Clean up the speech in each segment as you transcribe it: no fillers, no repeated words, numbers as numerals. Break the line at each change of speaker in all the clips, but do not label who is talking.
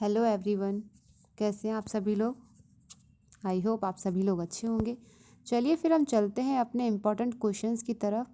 Hello everyone, कैसे हैं आप सभी लोग। आई होप आप सभी लोग अच्छे होंगे। चलिए फिर हम चलते हैं अपने इम्पोर्टेंट क्वेश्चंस की तरफ।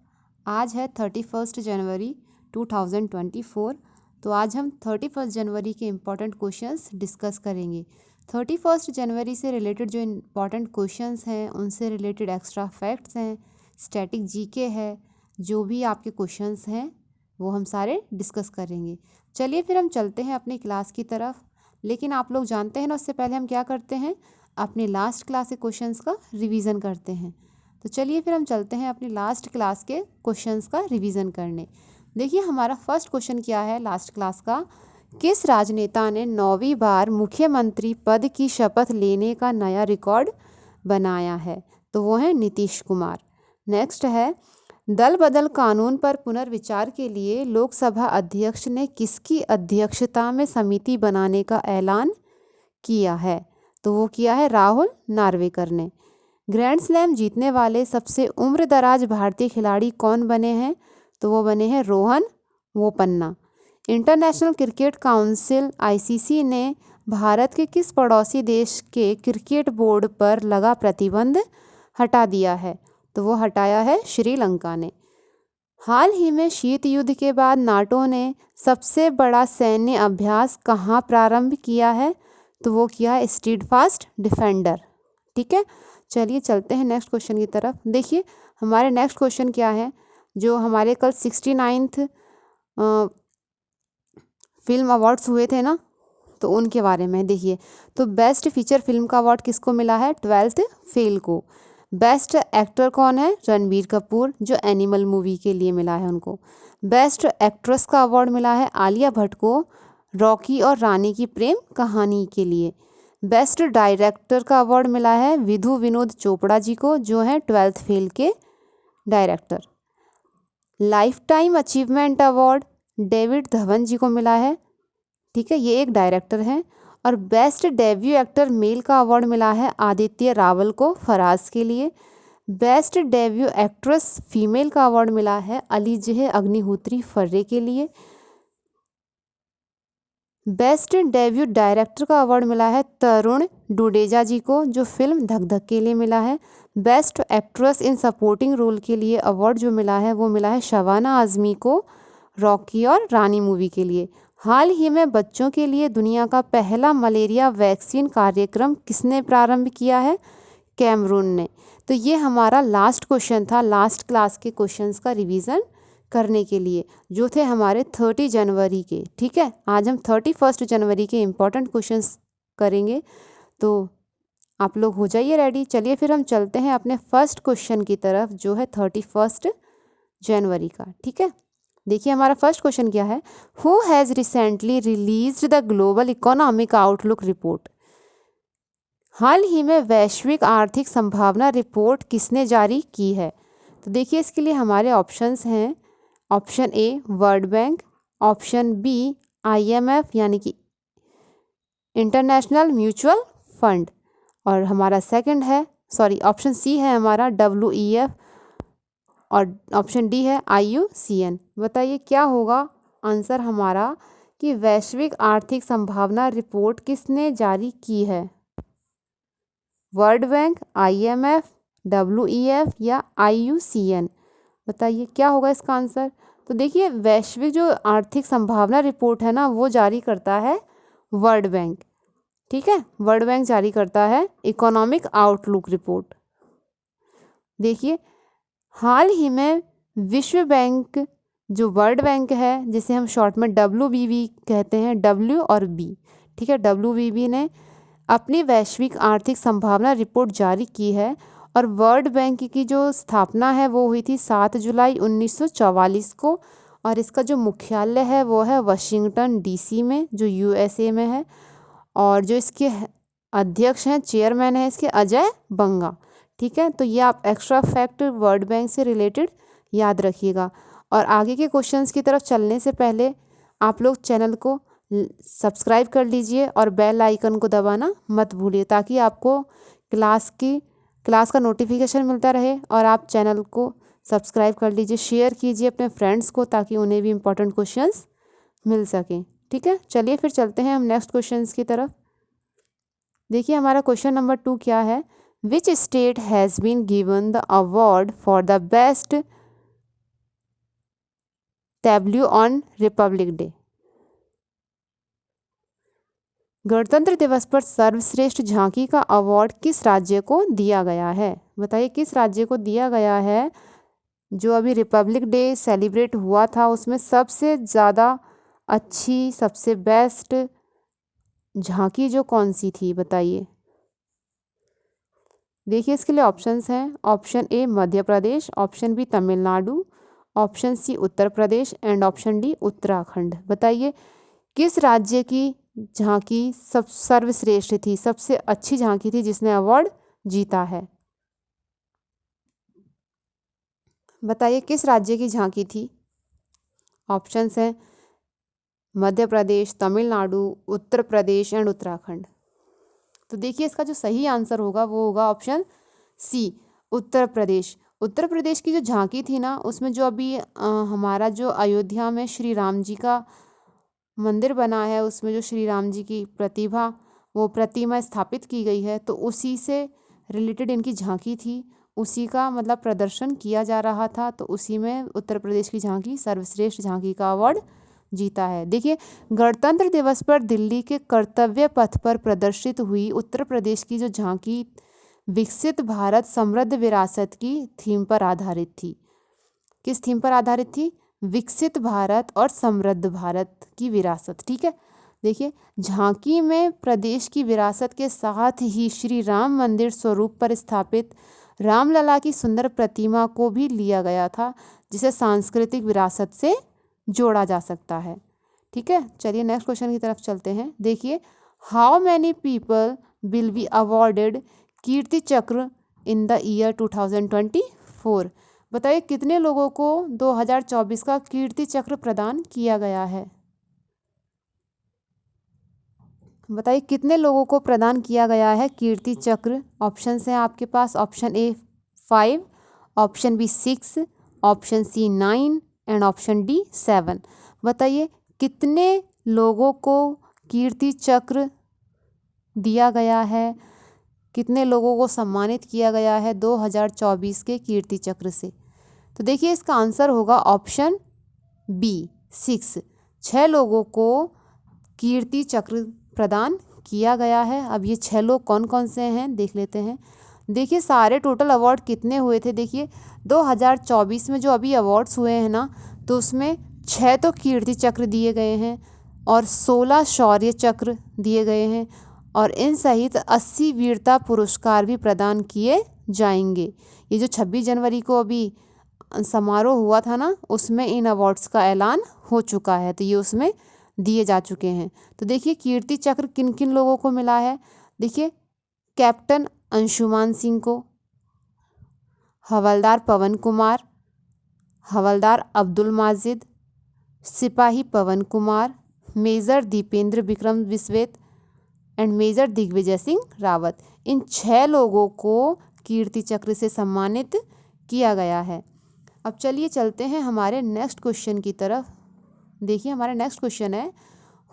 आज है 31 जनवरी 2024। तो आज हम 31 जनवरी के इम्पोर्टेंट क्वेश्चंस डिस्कस करेंगे। 31 जनवरी से रिलेटेड जो इम्पोर्टेंट क्वेश्चंस हैं, उनसे रिलेटेड एक्स्ट्रा फैक्ट्स हैं, स्टैटिक जीके है, जो भी आपके क्वेश्चंस हैं वो हम सारे डिस्कस करेंगे। चलिए फिर हम चलते हैं अपनी क्लास की तरफ। लेकिन आप लोग जानते हैं ना, उससे पहले हम क्या करते हैं, अपने लास्ट क्लास के क्वेश्चंस का रिवीजन करते हैं। तो चलिए फिर हम चलते हैं अपनी लास्ट क्लास के क्वेश्चंस का रिवीजन करने। देखिए हमारा फर्स्ट क्वेश्चन क्या है लास्ट क्लास का। किस राजनेता ने 9वीं बार मुख्यमंत्री पद की शपथ लेने का नया रिकॉर्ड बनाया है? तो वो है नीतीश कुमार। नेक्स्ट है, दल बदल कानून पर पुनर्विचार के लिए लोकसभा अध्यक्ष ने किसकी अध्यक्षता में समिति बनाने का ऐलान किया है? तो वो किया है राहुल नार्वेकर ने। ग्रैंड स्लैम जीतने वाले सबसे उम्रदराज भारतीय खिलाड़ी कौन बने हैं? तो वो बने हैं Rohan Bopanna. International cricket council ICC ने भारत के किस पड़ोसी देश के क्रिकेट बोर्ड पर लगा प्रतिबंध हटा दिया है? तो वो हटाया है श्रीलंका ने। हाल ही में शीत युद्ध के बाद नाटो ने सबसे बड़ा सैन्य अभ्यास कहाँ प्रारंभ किया है? तो वो किया है स्टीडफास्ट डिफेंडर। ठीक है, चलिए चलते हैं नेक्स्ट क्वेश्चन की तरफ। देखिए हमारे नेक्स्ट क्वेश्चन क्या है, जो हमारे कल 69th फिल्म अवार्ड्स हुए थे ना, तो उनके बारे में देखिए। तो बेस्ट फीचर फिल्म का अवार्ड किसको मिला है? 12th फेल को। बेस्ट एक्टर कौन है? रणबीर कपूर, जो एनिमल मूवी के लिए मिला है उनको। बेस्ट एक्ट्रेस का अवार्ड मिला है आलिया भट्ट को, रॉकी और रानी की प्रेम कहानी के लिए। बेस्ट डायरेक्टर का अवार्ड मिला है विधु विनोद चोपड़ा जी को, जो है 12th फेल के director. Lifetime achievement award David Dhawan ji को मिला है। ठीक है, ये एक डायरेक्टर हैं। और बेस्ट डेब्यू एक्टर मेल का अवार्ड मिला है आदित्य रावल को, फराज के लिए। बेस्ट डेब्यू एक्ट्रेस फीमेल का अवार्ड मिला है अलीजह अग्निहोत्री, फर्रे के लिए। बेस्ट डेब्यू डायरेक्टर का अवार्ड मिला है तरुण डुडेजा जी को, जो फिल्म धक धक के लिए मिला है। Best actress in supporting role के लिए अवार्ड जो मिला है वो मिला है शबाना आजमी को, रॉकी और रानी मूवी के लिए। हाल ही में बच्चों के लिए दुनिया का पहला मलेरिया वैक्सीन कार्यक्रम किसने प्रारंभ किया है? कैमरून ने। तो ये हमारा लास्ट क्वेश्चन था लास्ट क्लास के क्वेश्चंस का रिवीजन करने के लिए, जो थे हमारे 30 जनवरी के। ठीक है, आज हम 31 जनवरी के इम्पोर्टेंट क्वेश्चंस करेंगे, तो आप लोग हो जाइए रेडी। चलिए फिर हम चलते हैं अपने फर्स्ट क्वेश्चन की तरफ, जो है 31 जनवरी का। ठीक है, देखिए हमारा फर्स्ट क्वेश्चन क्या है। Who has recently released the global economic outlook report? हाल ही में वैश्विक आर्थिक संभावना रिपोर्ट किसने जारी की है? तो देखिए इसके लिए हमारे ऑप्शंस हैं। Option A World Bank, option B IMF यानी कि इंटरनेशनल म्यूचुअल फंड, और हमारा सेकंड है ऑप्शन सी है हमारा WEF, और ऑप्शन डी है IUCN। बताइए क्या होगा आंसर हमारा कि वैश्विक आर्थिक संभावना रिपोर्ट किसने जारी की है? वर्ल्ड बैंक, IMF, WEF या IUCN? बताइए क्या होगा इसका आंसर। तो देखिए वैश्विक जो आर्थिक संभावना रिपोर्ट है ना, वो जारी करता है वर्ल्ड बैंक। ठीक है, वर्ल्ड बैंक जारी करता है इकोनॉमिक आउटलुक रिपोर्ट। देखिए हाल ही में विश्व बैंक, जो वर्ल्ड बैंक है जिसे हम शॉर्ट में WBB कहते हैं, W और B, ठीक है, WBB ने अपनी वैश्विक आर्थिक संभावना रिपोर्ट जारी की है। और वर्ल्ड बैंक की जो स्थापना है वो हुई थी 7 जुलाई 1944 को, और इसका जो मुख्यालय है वो है वाशिंगटन DC में, जो USA में है। और जो इसके अध्यक्ष हैं, चेयरमैन है इसके अजय बंगा। ठीक है, तो ये आप एक्स्ट्रा फैक्ट वर्ल्ड बैंक से रिलेटेड याद रखिएगा। और आगे के क्वेश्चंस की तरफ चलने से पहले आप लोग चैनल को सब्सक्राइब कर लीजिए और बेल आइकन को दबाना मत भूलिए, ताकि आपको क्लास का नोटिफिकेशन मिलता रहे। और आप चैनल को सब्सक्राइब कर लीजिए, शेयर कीजिए अपने फ्रेंड्स को, ताकि उन्हें भी इम्पोर्टेंट क्वेश्चंस मिल सकें। ठीक है, चलिए फिर चलते हैं हम नेक्स्ट क्वेश्चन की तरफ। देखिए हमारा क्वेश्चन नंबर 2 क्या है, which state has been given the award for the best tableau on Republic Day. गणतंत्र दिवस पर सर्वश्रेष्ठ झांकी का अवार्ड किस राज्य को दिया गया है? बताइए किस राज्य को दिया गया है। जो अभी रिपब्लिक डे सेलिब्रेट हुआ था उसमें सबसे ज़्यादा अच्छी, सबसे बेस्ट झांकी जो कौन सी थी, बताइए। देखिए इसके लिए ऑप्शंस हैं, option A Madhya Pradesh, option B Tamil Nadu, option C Uttar Pradesh and option D Uttarakhand. बताइए किस राज्य की झांकी सब सर्वश्रेष्ठ थी, सबसे अच्छी झांकी थी जिसने अवार्ड जीता है। बताइए किस राज्य की झांकी थी। ऑप्शंस हैं मध्य प्रदेश, तमिलनाडु, उत्तर प्रदेश एंड उत्तराखंड। तो देखिए इसका जो सही आंसर होगा वो होगा ऑप्शन सी उत्तर प्रदेश। उत्तर प्रदेश की जो झांकी थी ना उसमें जो अभी हमारा जो अयोध्या में श्री राम जी का मंदिर बना है उसमें जो श्री राम जी की वो प्रतिमा स्थापित की गई है, तो उसी से रिलेटेड इनकी झांकी थी, उसी का मतलब प्रदर्शन किया जा रहा था, तो उसी में उत्तर प्रदेश की झांकी सर्वश्रेष्ठ झांकी का अवार्ड जीता है। देखिए गणतंत्र दिवस पर दिल्ली के कर्तव्य पथ पर प्रदर्शित हुई उत्तर प्रदेश की जो झांकी विकसित भारत समृद्ध विरासत की थीम पर आधारित थी। किस थीम पर आधारित थी? विकसित भारत और समृद्ध भारत की विरासत। ठीक है, देखिए झांकी में प्रदेश की विरासत के साथ ही श्री राम मंदिर स्वरूप पर स्थापित रामलला की सुंदर प्रतिमा को भी लिया गया था, जिसे सांस्कृतिक विरासत से जोड़ा जा सकता है। ठीक है, चलिए नेक्स्ट क्वेश्चन की तरफ चलते हैं। देखिए how many people will be awarded Kirti Chakra in the year 2024। बताइए कितने लोगों को 2024 का कीर्ति चक्र प्रदान किया गया है। बताइए कितने लोगों को प्रदान किया गया है कीर्ति चक्र। ऑप्शन हैं आपके पास, option A 5, option B 6, option C 9 and option D 7। बताइए कितने लोगों को कीर्ति चक्र दिया गया है, कितने लोगों को सम्मानित किया गया है 2024 के कीर्ति चक्र से। तो देखिए इसका आंसर होगा ऑप्शन बी 6। 6 लोगों को कीर्ति चक्र प्रदान किया गया है। अब ये 6 लोग कौन कौन से हैं देख लेते हैं। देखिए सारे टोटल अवार्ड कितने हुए थे। देखिए 2024 में जो अभी अवार्ड्स हुए हैं ना, तो उसमें 6 तो कीर्ति चक्र दिए गए हैं और 16 शौर्य चक्र दिए गए हैं और इन सहित 80 वीरता पुरस्कार भी प्रदान किए जाएंगे। ये जो 26 जनवरी को अभी समारोह हुआ था ना, उसमें इन अवार्ड्स का ऐलान हो चुका है, तो ये उसमें दिए जा चुके हैं। तो देखिए कीर्ति चक्र किन किन लोगों को मिला है। देखिए कैप्टन अंशुमान सिंह को, हवलदार पवन कुमार, हवलदार Abdul Majid, Sipahi Pawan Kumar, major Dipendra Vikram Vishwet and major Digvijay Singh Rawat. इन 6 लोगों को कीर्ति चक्र से सम्मानित किया गया है। अब चलिए चलते हैं हमारे नेक्स्ट क्वेश्चन की तरफ। देखिए हमारा नेक्स्ट क्वेश्चन है,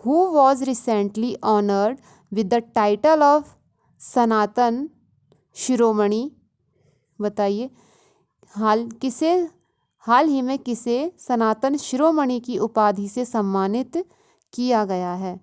who was recently honoured with the title of Sanatan Shiromani. बताइए हाल ही में किसे सनातन शिरोमणि की उपाधि से सम्मानित किया गया है।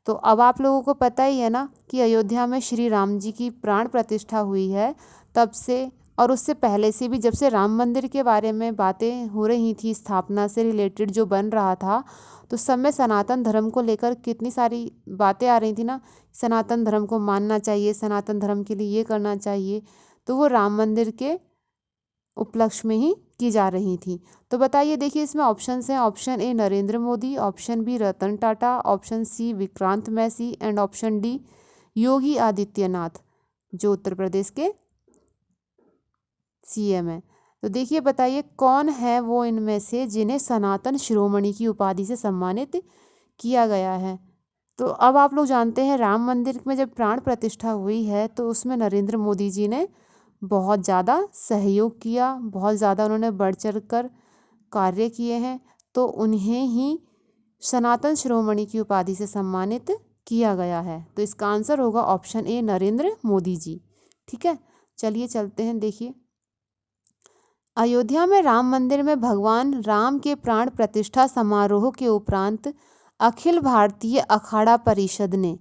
तो अब आप लोगों को पता ही है ना कि अयोध्या में श्री राम जी की प्राण प्रतिष्ठा हुई है तब से, और उससे पहले से भी जब से राम मंदिर के बारे में बातें हो रही थी, स्थापना से रिलेटेड जो बन रहा था, तो सब में सनातन धर्म को लेकर कितनी सारी बातें आ रही थी ना, सनातन धर्म को मानना चाहिए, सनातन धर्म के लिए ये करना चाहिए, तो वो राम मंदिर के उपलक्ष्य में ही की जा रही थी। तो बताइए देखिए इसमें ऑप्शंस हैं, option A Narendra Modi, option B Ratan Tata, option C Vikrant Massey and option D Yogi Adityanath, जो उत्तर प्रदेश के सीएम है। तो देखिए बताइए कौन है वो इनमें से जिन्हें सनातन शिरोमणि की उपाधि से सम्मानित किया गया है। तो अब आप लोग जानते हैं राम मंदिर में जब प्राण प्रतिष्ठा हुई है तो उसमें नरेंद्र मोदी जी ने बहुत ज़्यादा सहयोग किया, बहुत ज़्यादा उन्होंने बढ़ चढ़ कर कार्य किए हैं, तो उन्हें ही सनातन शिरोमणि की उपाधि से सम्मानित किया गया है? तो इसका आंसर होगा ऑप्शन ए, नरेंद्र मोदी जी। ठीक है, चलिए चलते हैं। देखिए, अयोध्या में राम मंदिर में भगवान राम के प्राण प्रतिष्ठा समारोह के उपरांत अखिल भारतीय अखाड़ा परिषद ने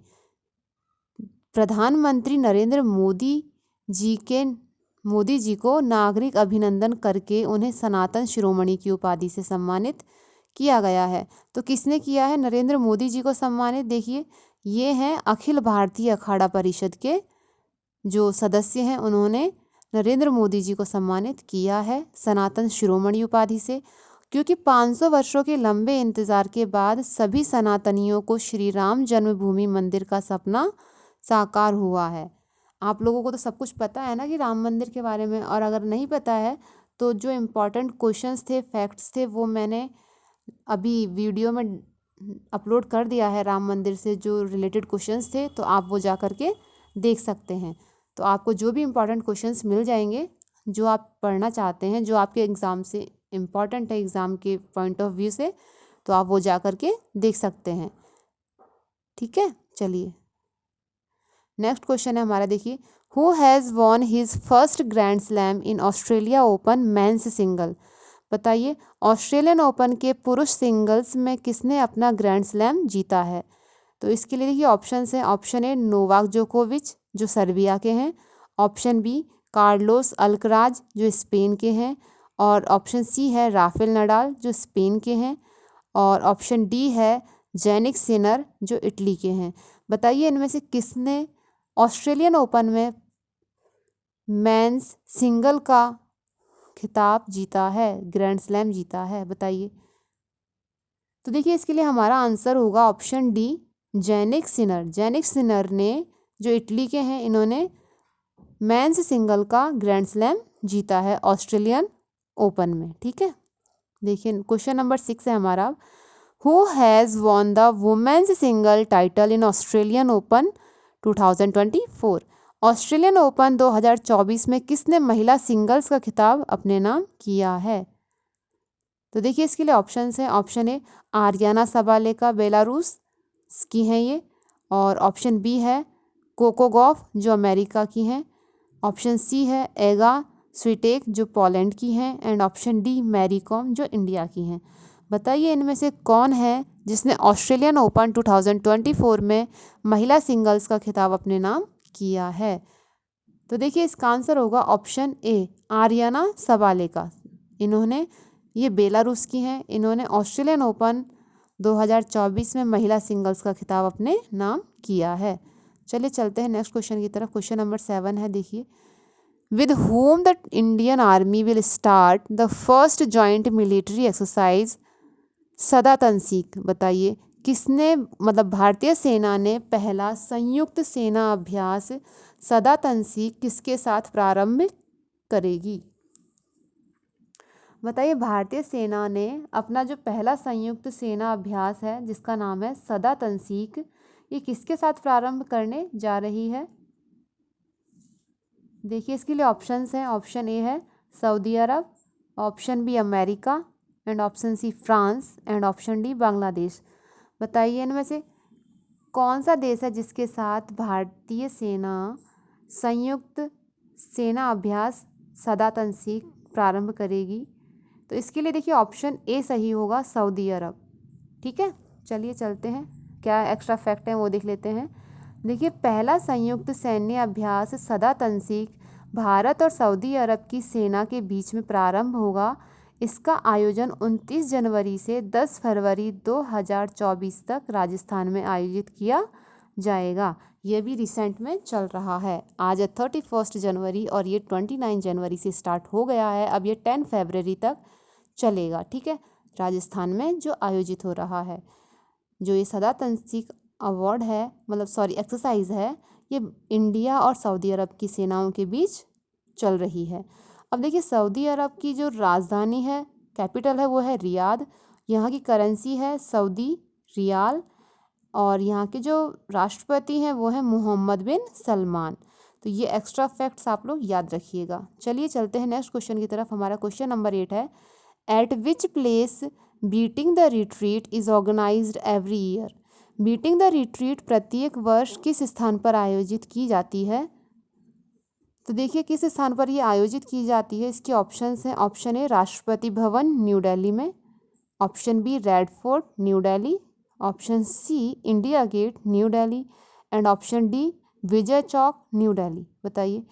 प्रधानमंत्री नरेंद्र मोदी जी को नागरिक अभिनंदन करके उन्हें सनातन शिरोमणि की उपाधि से सम्मानित किया गया है। तो किसने किया है नरेंद्र मोदी जी को सम्मानित? देखिए, ये हैं अखिल भारतीय अखाड़ा परिषद के जो सदस्य हैं, उन्होंने नरेंद्र मोदी जी को सम्मानित किया है सनातन शिरोमणि उपाधि से, क्योंकि 500 वर्षों के लंबे इंतजार के बाद सभी सनातनियों को श्री राम जन्मभूमि मंदिर का सपना साकार हुआ है। आप लोगों को तो सब कुछ पता है ना कि राम मंदिर के बारे में, और अगर नहीं पता है तो जो इम्पोर्टेंट क्वेश्चंस थे, फैक्ट्स थे, वो मैंने अभी वीडियो में अपलोड कर दिया है। राम मंदिर से जो रिलेटेड क्वेश्चंस थे, तो आप वो जा कर के देख सकते हैं। तो आपको जो भी इम्पोर्टेंट क्वेश्चंस मिल जाएंगे, जो आप पढ़ना चाहते हैं, जो आपके एग्ज़ाम से इम्पॉर्टेंट है, एग्ज़ाम के पॉइंट ऑफ व्यू से, तो आप वो जा कर के देख सकते हैं। ठीक है, चलिए नेक्स्ट क्वेश्चन है हमारा। देखिए, who has von his first grand slam in Australia open men's single? बताइए, ऑस्ट्रेलियन ओपन के पुरुष सिंगल्स में किसने अपना ग्रैंड स्लैम जीता है? तो इसके लिए देखिए ऑप्शंस हैं। ऑप्शन ए, नोवाक जोकोविच जो सर्बिया के हैं। ऑप्शन बी, कार्लोस अल्कराज जो स्पेन के हैं। और ऑप्शन सी है राफेल नडाल जो स्पेन के हैं। और ऑप्शन डी है जेनिक सिनर जो इटली के हैं। बताइए, इनमें से किसने ऑस्ट्रेलियन ओपन में मेंस सिंगल का खिताब जीता है, ग्रैंड स्लैम जीता है? बताइए। तो देखिए, इसके लिए हमारा आंसर होगा option D, Jannik Sinner. Jannik Sinner ने, जो इटली के हैं, इन्होंने मेंस सिंगल का ग्रैंड स्लैम जीता है ऑस्ट्रेलियन ओपन में। ठीक है, देखिए क्वेश्चन नंबर 6 है हमारा। Who has won the women's single title in Australian Open 2024? Australian Open 2024 में किसने महिला सिंगल्स का खिताब अपने नाम किया है? तो देखिए, इसके लिए ऑप्शंस हैं। ऑप्शन ए, आर्याना सबालेका बेलारूस की हैं ये। और ऑप्शन बी है कोको गॉफ जो अमेरिका की हैं। ऑप्शन सी है एगा स्विटेक जो पोलैंड की हैं। And option D, Mary Kom जो इंडिया की हैं। बताइए, इनमें से कौन है जिसने ऑस्ट्रेलियन ओपन 2024 में महिला सिंगल्स का खिताब अपने नाम किया है? तो देखिए, इसका आंसर होगा ऑप्शन ए, आर्याना सबालेका। इन्होंने, ये बेलारूस की हैं, इन्होंने ऑस्ट्रेलियन ओपन 2024 में महिला सिंगल्स का खिताब अपने नाम किया है। चलिए चलते हैं नेक्स्ट क्वेश्चन की तरफ। क्वेश्चन नंबर 7 है। देखिए, with whom the Indian army will start the first joint military exercise सदा तंसीक? बताइए, किसने, मतलब भारतीय सेना ने पहला संयुक्त सेना अभ्यास सदा तंसीक किसके साथ प्रारंभ करेगी? बताइए, भारतीय सेना ने अपना जो पहला संयुक्त सेना अभ्यास है जिसका नाम है सदा तंसीक, ये किसके साथ प्रारंभ करने जा रही है? देखिए, इसके लिए ऑप्शंस हैं। ऑप्शन ए है Saudi Arab, option B America, and option C France, and option D Bangladesh. बताइए, इनमें से कौन सा देश है जिसके साथ भारतीय सेना संयुक्त सेना अभ्यास सदा तंसीक प्रारंभ करेगी? तो इसके लिए देखिए ऑप्शन ए सही होगा, सऊदी अरब। ठीक है, चलिए चलते हैं, क्या एक्स्ट्रा फैक्ट हैं वो देख लेते हैं। देखिए, पहला संयुक्त सैन्य अभ्यास सदा तंसीक भारत और सऊदी अरब की सेना के बीच में प्रारंभ होगा। इसका आयोजन 29 जनवरी से 10 फरवरी 2024 तक राजस्थान में आयोजित किया जाएगा। ये भी रिसेंट में चल रहा है। आज है 31 जनवरी और ये 29 जनवरी से स्टार्ट हो गया है। अब ये 10 फरवरी तक चलेगा। ठीक है, राजस्थान में जो आयोजित हो रहा है, जो ये सदा तंसीक अवार्ड है, मतलब सॉरी एक्सरसाइज है, ये इंडिया और सऊदी अरब की सेनाओं के बीच चल रही है। अब देखिए, सऊदी अरब की जो राजधानी है, कैपिटल है, वो है रियाद। यहाँ की करेंसी है सऊदी रियाल। और यहाँ के जो राष्ट्रपति हैं वो हैं मोहम्मद बिन सलमान। तो ये एक्स्ट्रा फैक्ट्स आप लोग याद रखिएगा। चलिए चलते हैं नेक्स्ट क्वेश्चन की तरफ। हमारा क्वेश्चन नंबर 8 है। At which place beating the retreat is organised every year. Beating the retreat प्रत्येक वर्ष किस स्थान पर आयोजित की जाती है? तो देखिए किस स्थान पर ये आयोजित की जाती है। इसके ऑप्शंस हैं। ऑप्शन ए राष्ट्रपति भवन न्यू दिल्ली में, option B Red Fort New Delhi, option C India Gate New Delhi and option D Vijay Chowk New Delhi. बताइए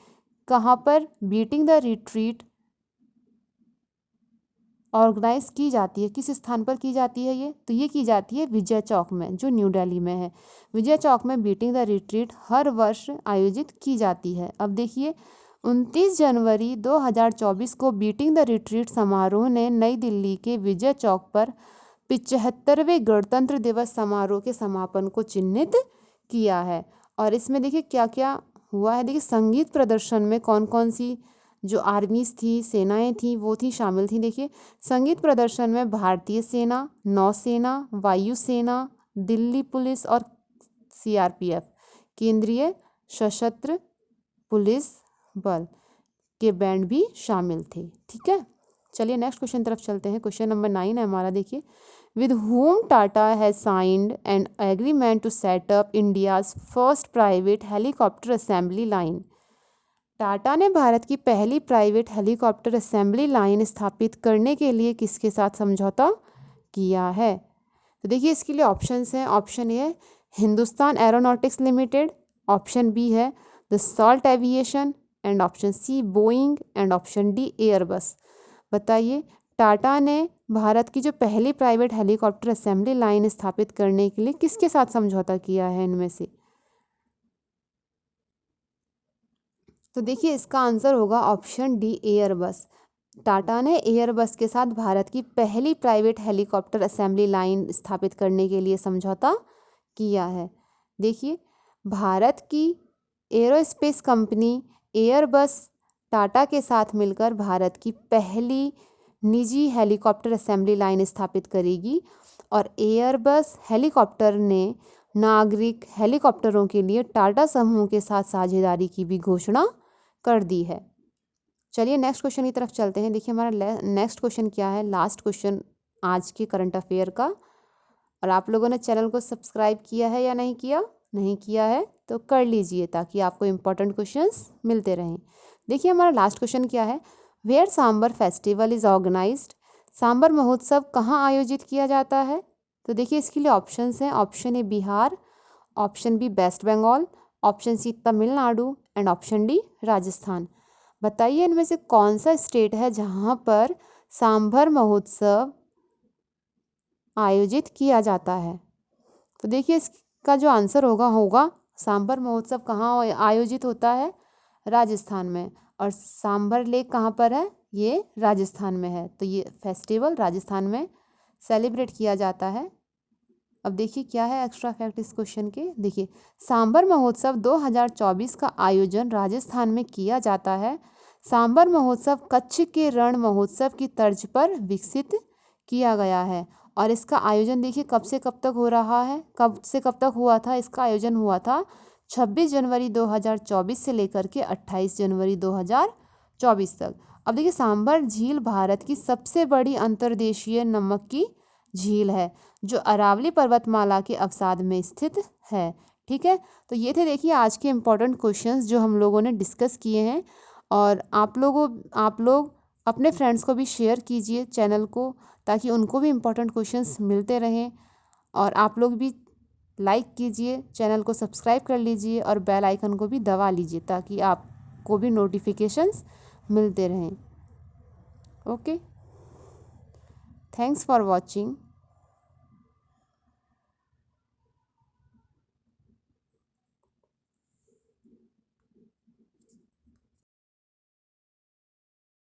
कहाँ पर बीटिंग द रिट्रीट ऑर्गेनाइज की जाती है, किस स्थान पर की जाती है ये? तो ये की जाती है विजय चौक में, जो न्यू दिल्ली में है। विजय चौक में बीटिंग द रिट्रीट हर वर्ष आयोजित की जाती है। अब देखिए 29 जनवरी 2024 को बीटिंग द रिट्रीट समारोह ने नई दिल्ली के विजय चौक पर 75वें गणतंत्र दिवस समारोह के समापन को चिन्हित किया है। और इसमें देखिए क्या क्या हुआ है। देखिए संगीत प्रदर्शन में कौन कौन सी जो आर्मीज थी, सेनाएं थी, वो थी शामिल थी। देखिए संगीत प्रदर्शन में भारतीय सेना, नौसेना, वायुसेना, दिल्ली पुलिस और सीआरपीएफ केंद्रीय सशस्त्र पुलिस बल के बैंड भी शामिल थे। ठीक है, चलिए नेक्स्ट क्वेश्चन तरफ चलते हैं। क्वेश्चन नंबर 9 है हमारा। देखिए with whom Tata has signed an agreement to set up India's first private helicopter assembly line. Tata ने भारत की पहली प्राइवेट हेलीकॉप्टर असेंबली लाइन स्थापित करने के लिए किसके साथ समझौता किया है? तो देखिए इसके लिए ऑप्शंस हैं। ऑप्शन ए है Hindustan aeronautics limited, option B है the salt aviation and option C Boeing and option D Airbus. बताइए टाटा ने भारत की जो पहली प्राइवेट हेलीकॉप्टर असेंबली लाइन स्थापित करने के लिए किसके साथ समझौता किया है इनमें से? तो देखिए इसका आंसर होगा ऑप्शन डी एयरबस। टाटा ने एयरबस के साथ भारत की पहली प्राइवेट हेलीकॉप्टर असेंबली लाइन स्थापित करने के लिए समझौता किया है। देखिए भारत की एरोस्पेस कंपनी एयरबस टाटा के साथ मिलकर भारत की पहली निजी हेलीकॉप्टर असेंबली लाइन स्थापित करेगी और एयरबस हेलीकॉप्टर ने नागरिक हेलीकॉप्टरों के लिए टाटा समूह के साथ साझेदारी की भी घोषणा कर दी है। चलिए नेक्स्ट क्वेश्चन की तरफ चलते हैं। देखिए हमारा नेक्स्ट क्वेश्चन क्या है, लास्ट क्वेश्चन आज के करंट अफेयर का। और आप लोगों ने चैनल को सब्सक्राइब किया है या नहीं किया? नहीं किया है तो कर लीजिए ताकि आपको इम्पोर्टेंट क्वेश्चंस मिलते रहें। देखिए हमारा लास्ट क्वेश्चन क्या है, where Sambhar festival is organised. Sambhar महोत्सव कहाँ आयोजित किया जाता है? तो देखिए इसके लिए ऑप्शंस हैं। Option A Bihar, option B West Bengal, option C Tamil Nadu and option D Rajasthan. बताइए इनमें से कौन सा स्टेट है जहाँ पर सांभर महोत्सव आयोजित किया जाता है? तो देखिए इसका जो आंसर होगा सांभर महोत्सव कहाँ आयोजित होता है? राजस्थान में। और सांभर लेक कहाँ पर है? ये राजस्थान में है। तो ये फेस्टिवल राजस्थान में सेलिब्रेट किया जाता है। अब देखिए क्या है एक्स्ट्रा फैक्ट इस क्वेश्चन के। देखिए सांभर महोत्सव 2024 का आयोजन राजस्थान में किया जाता है। सांभर महोत्सव कच्छ के रण महोत्सव की तर्ज पर विकसित किया गया है और इसका आयोजन देखिए कब से कब तक हो रहा है, कब से कब तक हुआ था? इसका आयोजन हुआ था 26 जनवरी 2024 से लेकर के 28 जनवरी 2024 तक। अब देखिए सांभर झील भारत की सबसे बड़ी अंतर्देशीय नमक की झील है जो अरावली पर्वतमाला के अवसाद में स्थित है। ठीक है, तो ये थे देखिए आज के इम्पोर्टेंट क्वेश्चंस जो हम लोगों ने डिस्कस किए हैं। और आप लोग अपने फ्रेंड्स को भी शेयर कीजिए चैनल को ताकि उनको भी इम्पोर्टेंट क्वेश्चंस मिलते रहें। और आप लोग भी लाइक कीजिए, चैनल को सब्सक्राइब कर लीजिए और बेल आइकन को भी दबा लीजिए ताकि आपको भी नोटिफिकेशंस मिलते रहें। Okay, thanks for watching.